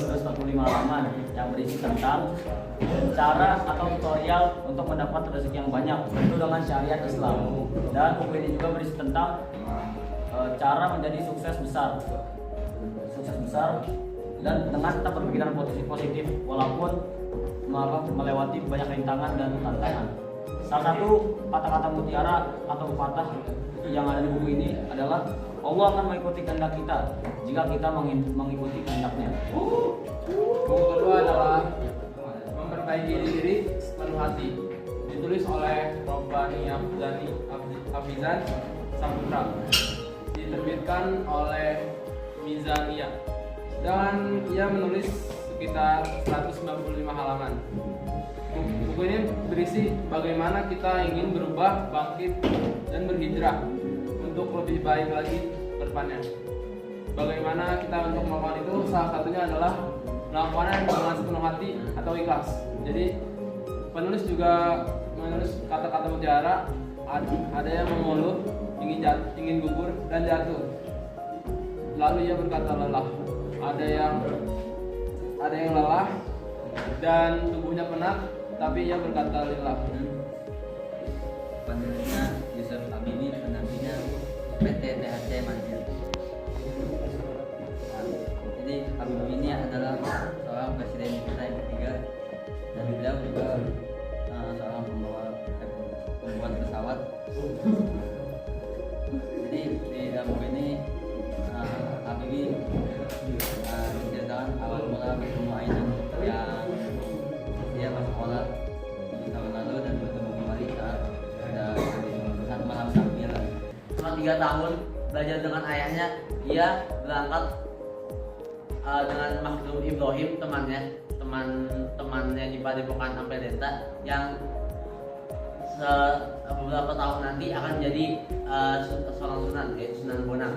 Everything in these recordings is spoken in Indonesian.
245 halaman yang berisi tentang cara atau tutorial untuk mendapat rezeki yang banyak tentu dengan syariat Islam. Dan buku ini juga berisi tentang cara menjadi sukses besar dan dengan tetap berpikiran positif walaupun melewati banyak rintangan dan tantangan. Salah satu kata-kata mutiara atau pepatah yang ada di buku ini adalah Allah akan mengikuti kehendak kita jika kita mengikuti kehendaknya. Buku kedua adalah Memperbaiki Diri Sepenuh Hati, ditulis oleh Robbani Hafizan Saputra, diterbitkan oleh Mizaniyah, dan ia menulis sekitar 195 halaman. Buku ini berisi bagaimana kita ingin berubah, bangkit, dan berhijrah untuk lebih baik lagi ke depannya. Bagaimana kita untuk melakukan itu? Salah satunya adalah melakukannya dengan sepenuh hati atau ikhlas. Jadi penulis juga menulis kata-kata mutiara, ada yang mengeluh, ingin gugur dan jatuh. Lalu ia berkata lelah. Ada yang lelah dan tubuhnya penat, tapi ia berkata lelah. Penulisnya Yusuf Habibie, pendampingnya PT THC Manjil. Jadi Habibie ini adalah seorang presiden kita yang ketiga, dan beliau juga seorang pembuat pesawat. Jadi di dalam buku ini Habibie menceritakan awal mula bertemu Aisyah yang dia masuk sekolah di tahun lalu dan bertemu kembali saat malam takbiran. Selama 3 tahun belajar dengan ayahnya, ia berangkat dengan Makhdum Ibrahim, temannya di Padepokan Ampel Denta, yang beberapa tahun nanti akan menjadi seorang sunan, yaitu Sunan Bonang.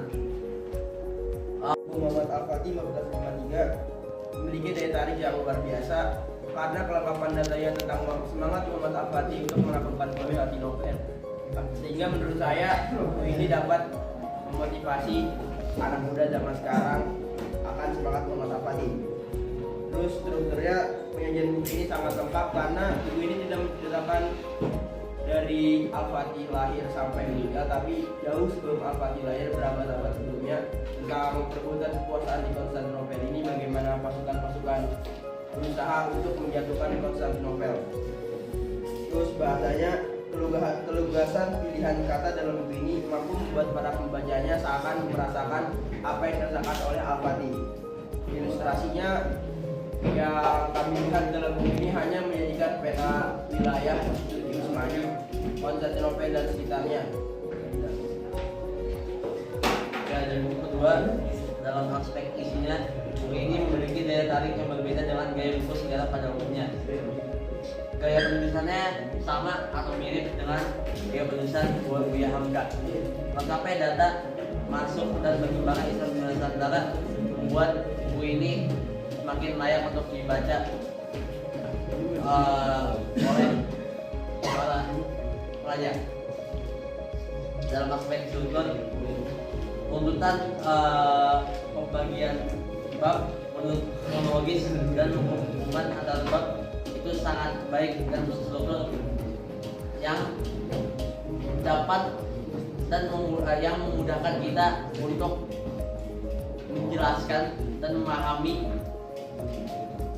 Muhammad Al-Fatih 1553 memiliki daya tarik yang luar biasa karena kelengkapan datanya tentang semangat Muhammad Al-Fatih untuk melakukan prestasi Nobel. Sehingga menurut saya buku ini dapat memotivasi anak muda zaman sekarang akan semangat Muhammad Al-Fatih. Terus strukturnya penyajian buku ini sangat lengkap karena buku ini tidak menceritakan dari Al-Fatih lahir sampai meninggal, tapi jauh sebelum Al-Fatih lahir, berabad-abad sebelumnya, tentang perebutan kekuasaan di Konstantinopel ini, bagaimana pasukan-pasukan berusaha untuk menjatuhkan Konstantinopel. Terus bahasanya, kelugasan pilihan kata dalam buku ini mampu membuat para pembacanya seakan merasakan apa yang dirasakan oleh Al-Fatih. Ilustrasinya yang kami lihat dalam buku ini hanya menjadikan peta wilayah Utsmani, Konstantinopel dan sekitarnya. Ya, dan buku kedua dalam aspek isinya, buku ini memiliki daya tarik yang berbeda dengan gaya buku sejarah pada umumnya. Gaya penulisannya sama atau mirip dengan gaya penulisan Buya Hamka. Lengkapnya data masuk dan berkembangnya Islam di Nusantara membuat buku ini semakin layak untuk dibaca oleh para pelajar. Dalam aspek struktur, urutan pembagian bab menurut kronologis dan hubungan antar bab itu sangat baik dan terstruktur yang dapat dan yang memudahkan kita untuk menjelaskan dan memahami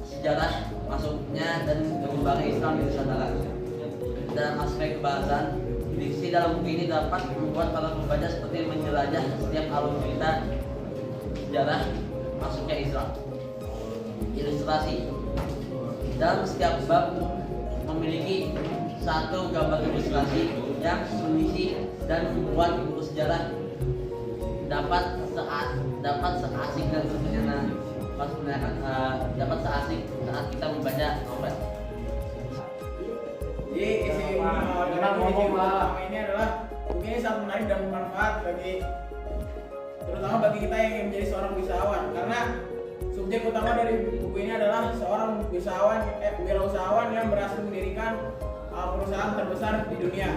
sejarah masuknya dan berkembangnya Islam di Nusantara. Dalam aspek kebahasan, diksi dalam buku ini dapat membuat para pembaca seperti menjelajah setiap alur cerita sejarah masuknya Islam. Ilustrasi dalam setiap bab memiliki satu gambar ilustrasi yang berisi dan membuat buku sejarah dapat seasik dan terkenyang dapat seasik saat kita membaca novel. Jadi isi utama ini adalah buku ini sangat menarik dan bermanfaat terutama bagi kita yang ingin menjadi seorang wisatawan, karena subjek utama dari buku ini adalah seorang wirausahawan yang berhasil mendirikan perusahaan terbesar di dunia.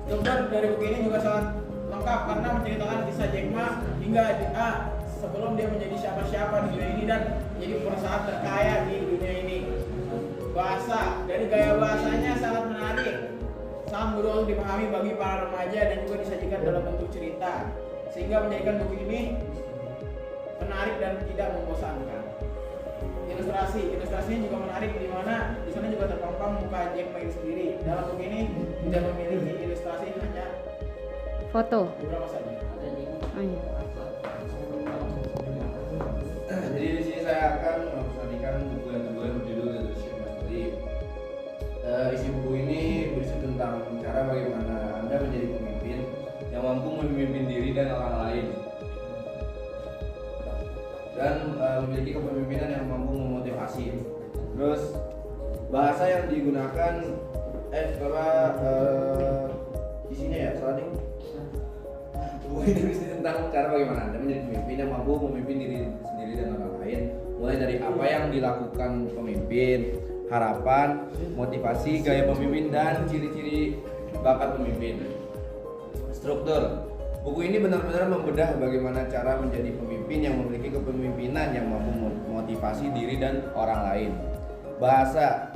Struktur dari buku ini juga sangat lengkap karena menceritakan kisah Jack Ma hingga sebelum dia menjadi siapa-siapa di dunia ini dan menjadi perusahaan terkaya di dunia ini. Bahasa, dari gaya bahasanya sangat menarik, sangat mudah untuk dipahami bagi para remaja dan juga disajikan dalam bentuk cerita, sehingga menjadikan buku ini menarik dan tidak membosankan. Ilustrasinya juga menarik, di mana di sana juga terpampang muka Jack Ma itu sendiri. Dalam buku ini tidak memiliki ilustrasi, hanya Foto. beberapa saja. Oh, iya. Jadi di sini saya akan mempresentasikan buku yang kedua yang berjudul Leadership Mastery. Isi buku ini berisi tentang cara bagaimana Anda menjadi pemimpin yang mampu memimpin diri dan orang lain, dan memiliki kepemimpinan yang mampu memotivasi. Terus bahasa yang digunakan isinya ya salah nih. Buku ini berisi tentang cara bagaimana Anda menjadi pemimpin yang mampu memimpin diri sendiri dan orang lain, mulai dari apa yang dilakukan pemimpin, harapan, motivasi, gaya pemimpin, dan ciri-ciri bakat pemimpin. Struktur buku ini benar-benar membedah bagaimana cara menjadi pemimpin yang memiliki kepemimpinan yang mampu memotivasi diri dan orang lain. Bahasa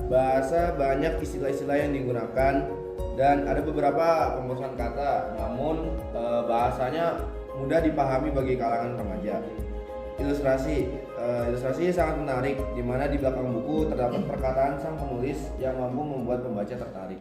banyak istilah-istilah yang digunakan dan ada beberapa pemrosesan kata, namun bahasanya mudah dipahami bagi kalangan remaja. Ilustrasi sangat menarik, di mana di belakang buku terdapat perkataan sang penulis yang mampu membuat pembaca tertarik.